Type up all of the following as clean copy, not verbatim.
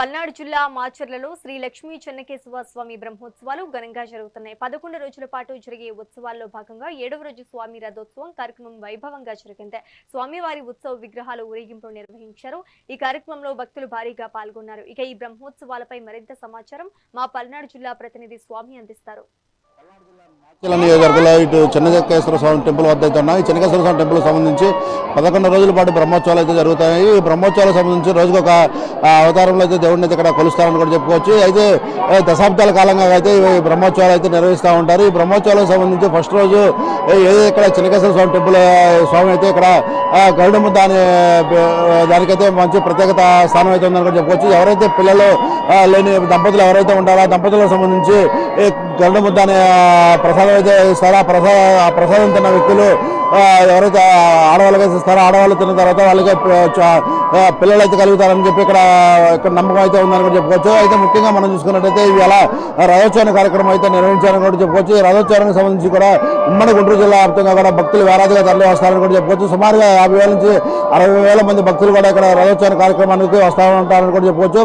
పల్నాడు జిల్లా మాచర్లలో శ్రీ లక్ష్మీ చెన్నకేశవ స్వామి బ్రహ్మోత్సవాలు ఘనంగా జరుగుతున్నాయి. 11 రోజుల పాటు జరిగే ఉత్సవాల్లో భాగంగా 7వ రోజు స్వామి రథోత్సవం కార్యక్రమం వైభవంగా జరిగింది. స్వామివారి ఉత్సవ విగ్రహాలు ఊరేగింపు నిర్వహించారు. ఈ కార్యక్రమంలో భక్తులు భారీగా పాల్గొన్నారు. ఇక ఈ బ్రహ్మోత్సవాలపై మరింత సమాచారం మా పల్నాడు జిల్లా ప్రతినిధి స్వామి అందిస్తారు. నియోజకవర్గంలో ఇటు చెన్నకేశ్వర స్వామి టెంపుల్ వద్ద అయితే ఉన్నాయి. చెన్నకేశ్వర స్వామి టెంపుల్ సంబంధించి 11 రోజుల పాటు బ్రహ్మోత్సవాలు అయితే జరుగుతాయి. ఈ బ్రహ్మోత్సవాలకు సంబంధించి రోజుకు ఒక అవతారంలో అయితే దేవుడిని అయితే ఇక్కడ కొలుస్తారని కూడా చెప్పుకోవచ్చు. అయితే దశాబ్దాల కాలంగా అయితే ఈ బ్రహ్మోత్సవాలు అయితే నిర్వహిస్తూ ఉంటారు. ఈ బ్రహ్మోత్సవాలకు సంబంధించి ఫస్ట్ రోజు ఏదైతే ఇక్కడ చెన్నకేశ్వర స్వామి టెంపుల్ స్వామి అయితే ఇక్కడ గరుడ ముద్ద అనే దానికైతే మంచి ప్రత్యేకత స్థానం అయితే ఉందని కూడా చెప్పుకోవచ్చు. ఎవరైతే పిల్లలు లేని దంపతులు ఎవరైతే ఉంటారో ఆ దంపతులకు సంబంధించి గరుడ ముద్ద అనే ప్రసాదం అయితే ఇస్తారో ఆ ప్రసాదం తిన్న వ్యక్తులు ఎవరైతే ఆడవాళ్ళకి ఇస్తారో ఆడవాళ్ళు తిన్న తర్వాత వాళ్ళకి పిల్లలు అయితే కలుగుతారని చెప్పి ఇక్కడ నమ్మకం అయితే ఉందని కూడా చెప్పుకోవచ్చు. అయితే ముఖ్యంగా మనం చూసుకున్నట్టయితే ఇవాళ రథోత్సవ కార్యక్రమం అయితే నిర్వహించారని కూడా చెప్పుకోవచ్చు. ఈ రథోత్సవానికి సంబంధించి కూడా ఉమ్మడి గుంటూరు జిల్లా వ్యాప్తంగా కూడా భక్తులు వేలాదిగా తరలి వస్తారని కూడా చెప్పుకోవచ్చు. సుమారుగా 50,000 నుంచి 60,000 మంది భక్తులు కూడా ఇక్కడ రథోత్సవ కార్యక్రమానికి వస్తూ ఉంటారని కూడా చెప్పుకోవచ్చు.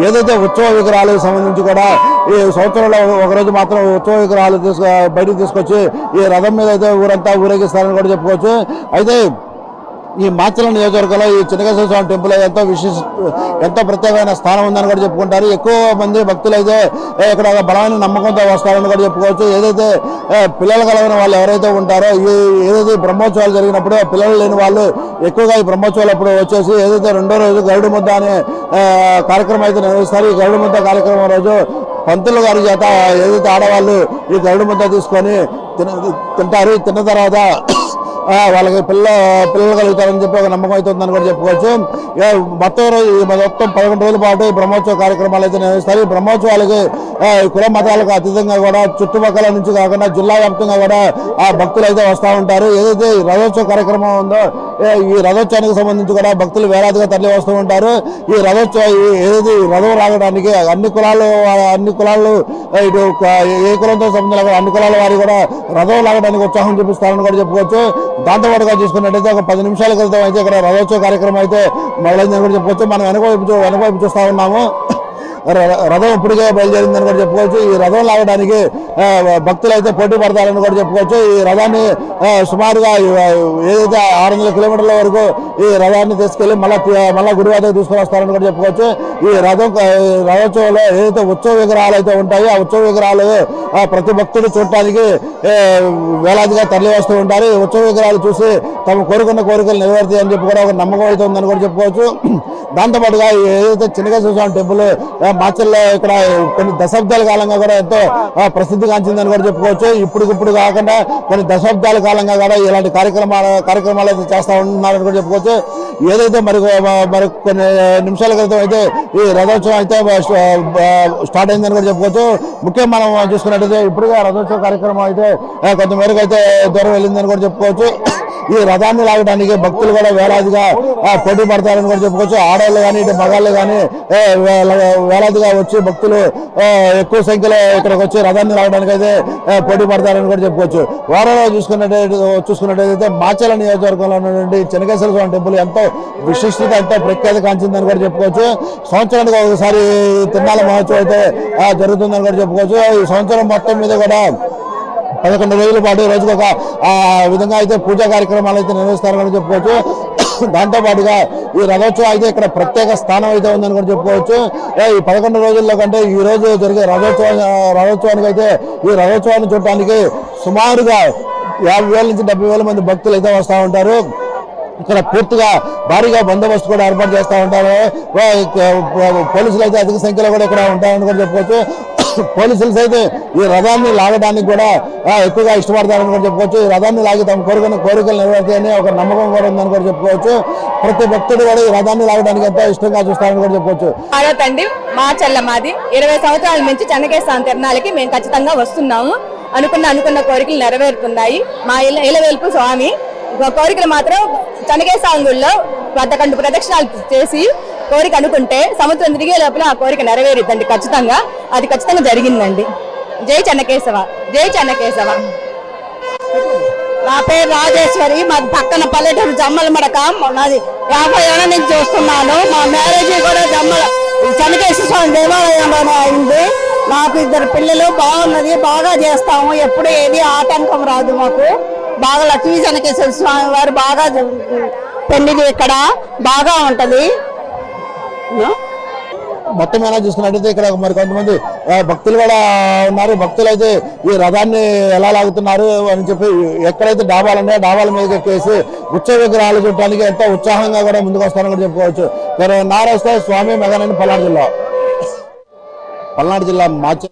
ఏదైతే ఉత్సవ విగ్రహాలకు సంబంధించి కూడా ఈ సంవత్సరంలో ఒకరోజు మాత్రం ఉత్సవ విగ్రహాలు బయటకు తీసుకొచ్చి ఈ రథం మీద అయితే ఊరంతా ఊరేగిస్తారని కూడా చెప్పుకోవచ్చు. అయితే ఈ మాచర్ల నియోజకవర్గంలో ఈ చెన్నకేశ్వర స్వామి టెంపుల్ ఎంతో ప్రత్యేకమైన స్థానం ఉందని కూడా చెప్పుకుంటారు. ఎక్కువ మంది భక్తులు అయితే ఇక్కడ బలమైన నమ్మకంతో వస్తారని కూడా చెప్పుకోవచ్చు. ఏదైతే పిల్లలు కలిగిన వాళ్ళు ఎవరైతే ఉంటారో ఏదైతే బ్రహ్మోత్సవాలు జరిగినప్పుడు పిల్లలు లేని వాళ్ళు ఎక్కువగా ఈ బ్రహ్మోత్సవాలు అప్పుడు వచ్చేసి ఏదైతే రెండో రోజు గరుడ ముద్ద అనే కార్యక్రమం అయితే నిర్వహిస్తారు. ఈ గరుడ ముద్ద కార్యక్రమం రోజు పంతులు గారి చేత ఏదైతే ఆడవాళ్ళు ఈ గరుడ ముద్ద తీసుకొని తింటారు. తిన్న తర్వాత వాళ్ళకి పిల్లలు కలుగుతారని చెప్పి ఒక నమ్మకం అయితే ఉందని కూడా చెప్పుకోవచ్చు. మొత్తం 11 రోజుల పాటు ఈ బ్రహ్మోత్సవ కార్యక్రమాలు అయితే నిర్వహిస్తారు. ఈ బ్రహ్మోత్సవాలకి కుల మతాలకు అతీతంగా కూడా చుట్టుపక్కల నుంచి కాకుండా జిల్లా వ్యాప్తంగా కూడా భక్తులు అయితే వస్తూ ఉంటారు. ఏదైతే రథోత్సవ కార్యక్రమం ఉందో ఈ రథోత్సవానికి సంబంధించి కూడా భక్తులు వేలాదిగా తరలి వస్తూ ఉంటారు. ఈ రథోత్సవం ఏదైతే రథం రాగడానికి అన్ని కులాలు ఇటు ఏ కులంతో సంబంధం అన్ని కులాల వారి కూడా రథం లాగడానికి ఉత్సాహం చూపిస్తారని కూడా చెప్పుకోవచ్చు. దాంతోపాటుగా చూసుకున్నట్టయితే ఒక 10 నిమిషాల క్రితం అయితే ఇక్కడ రథోత్సవ కార్యక్రమం అయితే మొదలైందని కూడా చెప్పుకోవచ్చు. మనం వెనకవైపు చూస్తూ ఉన్నాము. రథం ఇప్పటికే బయలుదేరిందని కూడా చెప్పుకోవచ్చు. ఈ రథం లాగడానికి భక్తులు అయితే పోటీ పడతారని కూడా చెప్పుకోవచ్చు. ఈ రథాన్ని సుమారుగా ఏదైతే 600 కిలోమీటర్ల వరకు ఈ రథాన్ని తీసుకెళ్లి మళ్ళా గుడి వద్దకు తీసుకొని వస్తారని కూడా చెప్పుకోవచ్చు. ఈ రథోత్సవంలో ఏదైతే ఉత్సవ విగ్రహాలు అయితే ఉంటాయో ఆ ఉత్సవ విగ్రహాలు ప్రతి భక్తుడు చూడటానికి వేలాదిగా తరలి వస్తూ ఉంటారు. ఈ ఉత్సవ విగ్రహాలు చూసి తమ కోరుకున్న కోరికలు నెరవేరుతాయని చెప్పి కూడా ఒక నమ్మకం అయితే ఉందని కూడా చెప్పుకోవచ్చు. దాంతోపాటుగా ఏదైతే చెన్నకేశ్వర స్వామి టెంపుల్ మాచర్లో ఇక్కడ కొన్ని దశాబ్దాల కాలంగా కూడా ఎంతో ప్రసిద్ధిగాంచిందని కూడా చెప్పుకోవచ్చు. ఇప్పుడు కాకుండా కొన్ని దశాబ్దాల కాలంగా కూడా ఇలాంటి కార్యక్రమాలు అయితే చేస్తూ ఉన్నారని కూడా చెప్పుకోవచ్చు. ఏదైతే మరి కొన్ని నిమిషాల క్రితం అయితే ఈ రథోత్సవం అయితే స్టార్ట్ అయిందని కూడా చెప్పుకోవచ్చు. ముఖ్యంగా మనం చూసుకున్నట్టయితే ఇప్పుడుగా రథోత్సవ కార్యక్రమం అయితే కొంతమేరకు అయితే దూరం వెళ్ళిందని కూడా చెప్పుకోవచ్చు. ఈ రథాన్ని లాగడానికి భక్తులు కూడా వేలాదిగా పోటీ పడతారని కూడా చెప్పుకోవచ్చు. ఆడవాళ్ళు కానీ ఇటు మగాళ్ళు కానీ వేలాదిగా వచ్చి భక్తులు ఎక్కువ సంఖ్యలో ఇక్కడికి వచ్చి రథాన్ని లాగడానికి అయితే పోటీ పడతారని కూడా చెప్పుకోవచ్చు. వారంలో చూసుకున్నట్టయితే మాచర్ల నియోజకవర్గంలో ఉన్నటువంటి చెన్నకేశ్వర స్వామి టెంపుల్ ఎంతో విశిష్టత ఎంతో ప్రఖ్యాతి కాంచిందని కూడా చెప్పుకోవచ్చు. సంవత్సరానికి ఒకసారి తిరునాళ్ళ మహోత్సవం అయితే జరుగుతుందని కూడా చెప్పుకోవచ్చు. ఈ సంవత్సరం మొత్తం మీద కూడా 11 రోజుల పాటు రోజుకు ఒక విధంగా అయితే పూజా కార్యక్రమాలు అయితే నిర్వహిస్తారని చెప్పుకోవచ్చు. దాంతోపాటుగా ఈ రథోత్సవం అయితే ఇక్కడ ప్రత్యేక స్థానం అయితే ఉందని కూడా చెప్పుకోవచ్చు. ఈ 11 రోజుల్లో కంటే ఈ రోజు జరిగే రథోత్సవానికి అయితే ఈ రథోత్సవాన్ని చూడటానికి సుమారుగా 50,000 నుంచి 70,000 మంది భక్తులు అయితే వస్తూ ఉంటారు. ఇక్కడ పూర్తిగా భారీగా బందోబస్తు కూడా ఏర్పాటు చేస్తూ ఉంటారు. పోలీసులు అయితే అధిక సంఖ్యలో కూడా ఇక్కడ ఉంటారని కూడా చెప్పుకోవచ్చు. పోలీసులు అయితే ఈ రథాన్ని లాగడానికి కూడా ఎక్కువగా ఇష్టపడతారని కూడా చెప్పుకోవచ్చు. ఈ రథాన్ని లాగి తమ కోరికలు నెరవేర్తాయని ఒక నమ్మకం కూడా ఉందని కూడా చెప్పుకోవచ్చు. ప్రతి భక్తుడు కూడా ఈ రథాన్ని లాగడానికి ఎంతో ఇష్టంగా చూస్తారని కూడా చెప్పుకోవచ్చు. తండ్రి మా చెల్ల మాది 20 సంవత్సరాల నుంచి చెన్నకేశ్వర తిరణాలకి మేము ఖచ్చితంగా వస్తున్నాము. అనుకున్న కోరికలు నెరవేరుతున్నాయి. మా ఇలవేల్పు స్వామి కోరికలు మాత్రం చెన్నకేశ్వర గుడిలో 11 ప్రదక్షిణాలు చేసి కోరిక అనుకుంటే సముద్రం తిరిగే లోపల ఆ కోరిక నెరవేరిద్దండి. అది ఖచ్చితంగా జరిగిందండి. జై చెన్నకేశవ, జై చెన్నకేశవ. నా పేరు రాజేశ్వరి. మాది పక్కన పల్లెటూరు జమ్మల మడక. నాది 50 ఏళ్ళ నుంచి చూస్తున్నాను. మా మ్యారేజ్ కూడా చెన్నకేశ్వర స్వామి దేవాలయంలోనే అయింది. నాకు 2 పిల్లలు, బాగున్నది, బాగా చేస్తాము. ఎప్పుడు ఏది ఆటంకం రాదు మాకు. బాగా లక్ష్మీ చెన్నకేశ్వర స్వామి వారు బాగా పెళ్లి ఇక్కడ బాగా ఉంటది. మొత్తం ఎలా చూసుకున్నట్టయితే ఇక్కడ మరి కొంతమంది భక్తులు కూడా ఉన్నారు. భక్తులు అయితే ఈ రథాన్ని ఎలా లాగుతున్నారు అని చెప్పి ఎక్కడైతే డాబాలు ఉన్నాయో డాబాల మీద ఎక్కేసి ఉత్సవ విగ్రహాలు చూడటానికి ఎంతో ఉత్సాహంగా కూడా ముందుకు వస్తారని కూడా చెప్పుకోవచ్చు. నారాయణ స్వామి మెగానని పల్నాడు జిల్లా మాచ